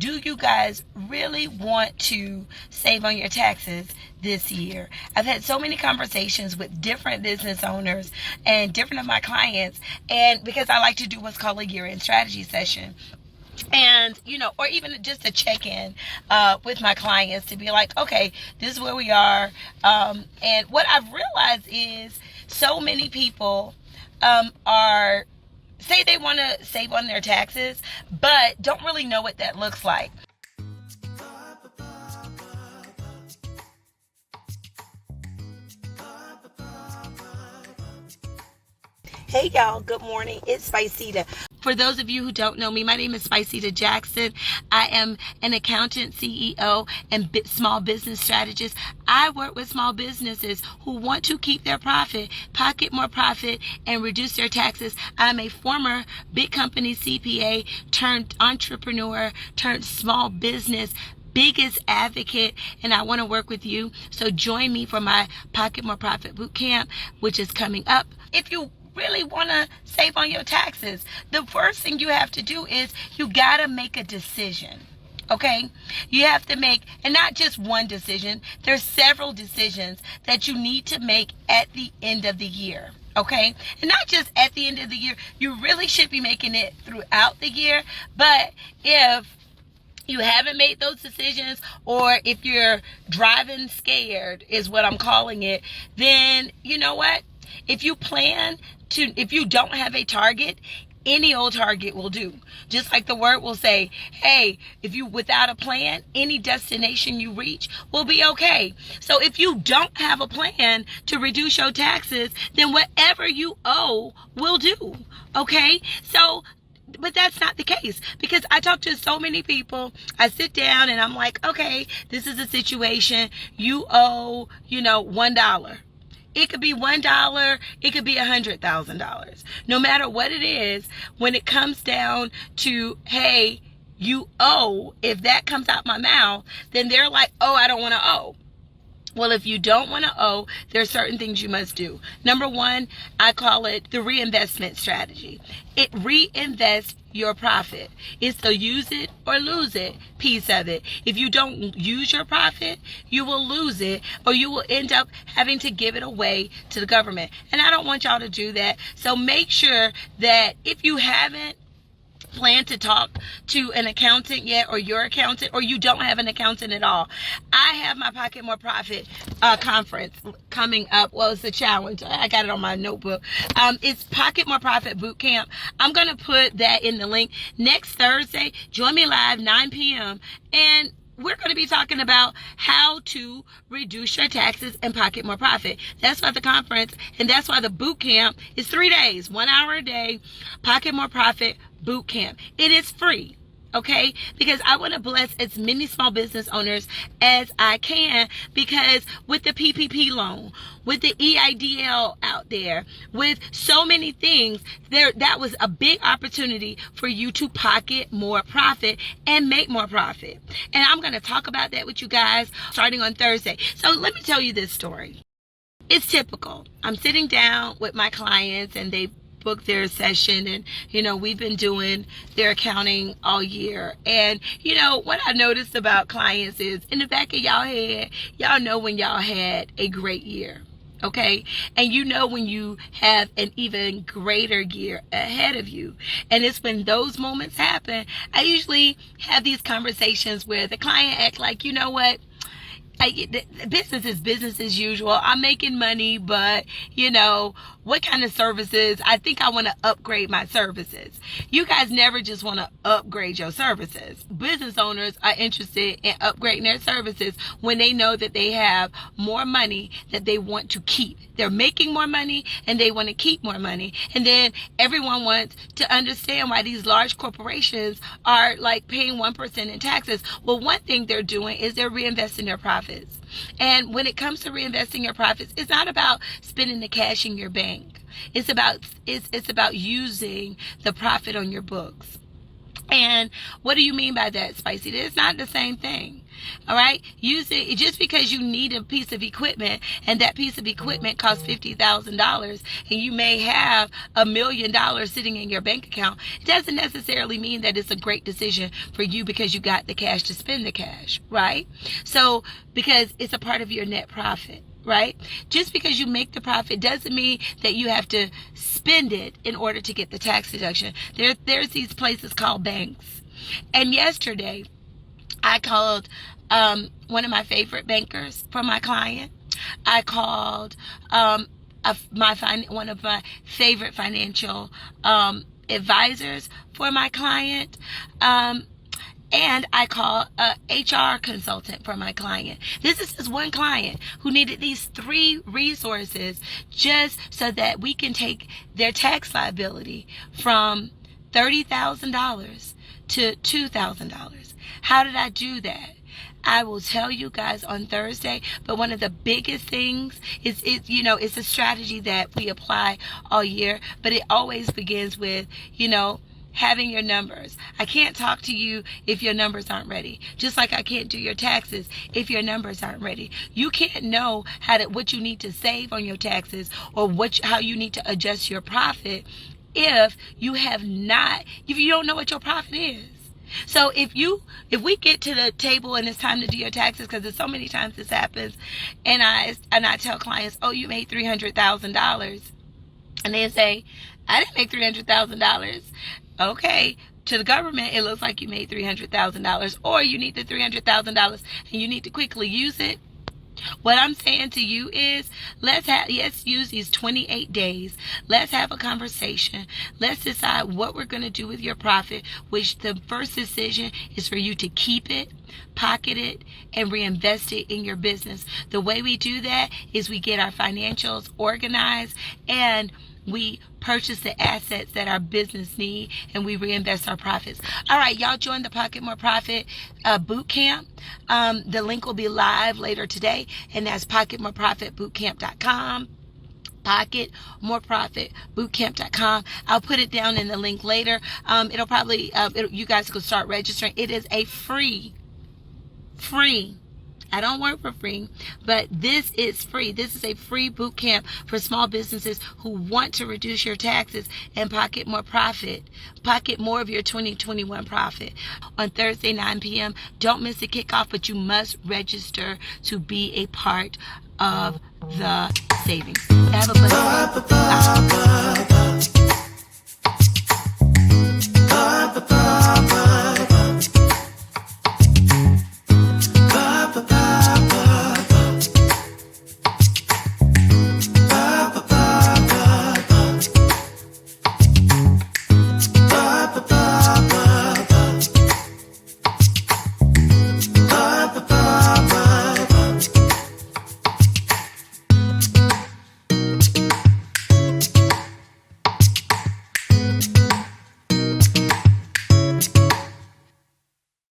do you guys really want to save on your taxes this year? I've had so many conversations with different business owners and different of my clients, and because I like to do what's called a year-end strategy session. And or even just a check-in with my clients to be like, okay, this is where we are. And what I've realized is so many people are say they want to save on their taxes, but don't really know what that looks like. Hey y'all, good morning. It's Spiceda. For those of you who don't know me, my name is Spiceda Jackson. I am an accountant, CEO, and small business strategist. I work with small businesses who want to keep their profit, pocket more profit, and reduce their taxes. I'm a former big company CPA turned entrepreneur turned small business biggest advocate, and I want to work with you. So join me for my Pocket More Profit Bootcamp, which is coming up. If you really want to save on your taxes, the first thing you have to do is you got to make a decision. Okay? You have to make, and not just one decision, there's several decisions that you need to make at the end of the year. Okay? And not just at the end of the year, you really should be making it throughout the year. But if you haven't made those decisions, or if you're driving scared is what I'm calling it, then you know what? If you don't have a target, any old target will do. Just like the word will say, hey, if you without a plan, any destination you reach will be okay. So if you don't have a plan to reduce your taxes, then whatever you owe will do. Okay? But that's not the case, because I talk to so many people. I sit down and I'm like, okay, this is a situation. You owe, $1. It could be $1. It could be $100,000. No matter what it is, when it comes down to, hey, you owe, if that comes out my mouth, then they're like, oh, I don't want to owe. Well, if you don't want to owe, there are certain things you must do. Number one, I call it the reinvestment strategy. It reinvests your profit. It's the use it or lose it piece of it. If you don't use your profit, you will lose it, or you will end up having to give it away to the government. And I don't want y'all to do that. So make sure that if you haven't plan to talk to an accountant yet, or your accountant, or you don't have an accountant at all, I have my Pocket More Profit conference coming up. Well, it's a challenge. I got it on my notebook. It's Pocket More Profit Bootcamp. I'm going to put that in the link. Next Thursday, join me live, 9 p.m. And we're going to be talking about how to reduce your taxes and pocket more profit. That's why the conference, and that's why the boot camp is 3 days, 1 hour a day, Pocket More Profit Boot Camp. It is free. Okay, because I want to bless as many small business owners as I can, because with the PPP loan, with the EIDL out there, with so many things, that was a big opportunity for you to pocket more profit and make more profit. And I'm going to talk about that with you guys starting on Thursday. So let me tell you this story. It's typical. I'm sitting down with my clients and they book their session, and we've been doing their accounting all year. And what I noticed about clients is, in the back of y'all head, y'all know when y'all had a great year. Okay, and when you have an even greater year ahead of you. And it's when those moments happen, I usually have these conversations where the client acts like, you know what, business is business as usual. I'm making money, but what kind of services? I think I want to upgrade my services. You guys never just want to upgrade your services. Business owners are interested in upgrading their services when they know that they have more money that they want to keep. They're making more money and they want to keep more money. And then everyone wants to understand why these large corporations are like paying 1% in taxes. Well, one thing they're doing is they're reinvesting their profits. And when it comes to reinvesting your profits, it's not about spending the cash in your bank. It's about using the profit on your books. And what do you mean by that, Spicy? It's not the same thing. All right, use it just because you need a piece of equipment, and that piece of equipment costs $50,000, and you may have $1 million sitting in your bank account. It doesn't necessarily mean that it's a great decision for you because you got the cash to spend the cash, right? So because it's a part of your net profit. Right? Just because you make the profit doesn't mean that you have to spend it in order to get the tax deduction. There's these places called banks. And yesterday, I called one of my favorite bankers for my client. I called one of my favorite financial advisors for my client. And I call a HR consultant for my client. This is just one client who needed these 3 resources just so that we can take their tax liability from $30,000 to $2,000. How did I do that? I will tell you guys on Thursday, but one of the biggest things is it's a strategy that we apply all year, but it always begins with, having your numbers. I can't talk to you if your numbers aren't ready. Just like I can't do your taxes if your numbers aren't ready. You can't know what you need to save on your taxes or how you need to adjust your profit if you don't know what your profit is. So if we get to the table and it's time to do your taxes, because there's so many times this happens, and I tell clients, oh, you made $300,000, and they say, I didn't make $300,000. Okay, to the government, it looks like you made $300,000, or you need the $300,000 and you need to quickly use it. What I'm saying to you is, let's use these 28 days. Let's have a conversation. Let's decide what we're going to do with your profit, which the first decision is for you to keep it, pocket it, and reinvest it in your business. The way we do that is we get our financials organized, and we purchase the assets that our business need, and we reinvest our profits. All right, y'all join the Pocket More Profit boot camp. The link will be live later today, and that's pocketmoreprofitbootcamp.com. pocketmoreprofitbootcamp.com. I'll put it down in the link later. It'll probably you guys can start registering. It is a free. I don't work for free, but this is free. This is a free boot camp for small businesses who want to reduce your taxes and pocket more profit, pocket more of your 2021 profit. On Thursday, 9 p.m. Don't miss the kickoff, but you must register to be a part of the savings. Have a blessed day. Bye.